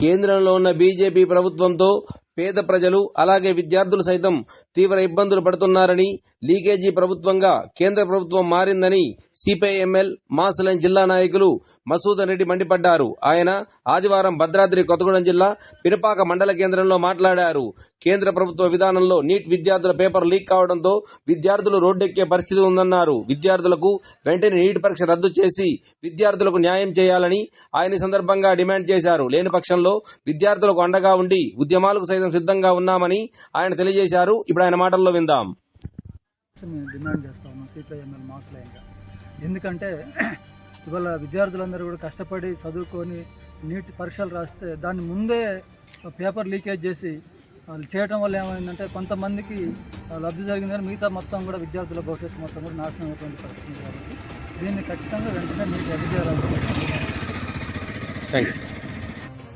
కేంద్రంలో ఉన్న బీజేపీ ప్రభుత్వంతో పేద ప్రజలు అలాగే విద్యార్థులు సైతం తీవ్ర ఇబ్బందులు పడుతున్నారని, లీకేజీ ప్రభుత్వంగా కేంద్ర ప్రభుత్వం మారిందని సిపిఐఎంఎల్ మాసలైన్ జిల్లా నాయకులు మసూదన్ రెడ్డి మండిపడ్డారు. ఆయన ఆదివారం భద్రాద్రి కొత్తగూడెం జిల్లా పినపాక మండల కేంద్రంలో మాట్లాడారు. కేంద్ర ప్రభుత్వ విధానంలో నీట్ విద్యార్థుల పేపర్ లీక్ కావడంతో విద్యార్థులు రోడ్డెక్కే పరిస్థితి ఉందన్నారు. విద్యార్థులకు వెంటనే నీట్ పరీక్ష రద్దు చేసి విద్యార్థులకు న్యాయం చేయాలని ఆయన సందర్భంగా డిమాండ్ చేశారు. లేని పక్షంలో విద్యార్థులకు అండగా ఉండి ఉద్యమాలకు సైతం సిద్ధంగా ఉన్నామని ఆయన తెలియజేశారు. ఇప్పుడు ఆయన మాటల్లో విందాం. మేము డిమాండ్ చేస్తా ఉన్నాం సిపిఐఎంఎల్ మాసలైన్గా. ఎందుకంటే ఇవాళ విద్యార్థులందరూ కూడా కష్టపడి చదువుకొని నీట్ పరీక్షలు రాస్తే దాన్ని ముందే పేపర్ లీకేజ్ చేసి చేయడం వల్ల ఏమైందంటే కొంతమందికి లబ్ధి జరిగింది, కానీ మిగతా మొత్తం కూడా విద్యార్థుల భవిష్యత్తు మొత్తం కూడా నాశనం అయినటువంటి పరిస్థితి. కాబట్టి దీన్ని ఖచ్చితంగా వెంటనే నీట్ రద్దు చేయాలనుకుంటున్నాను. థ్యాంక్స్.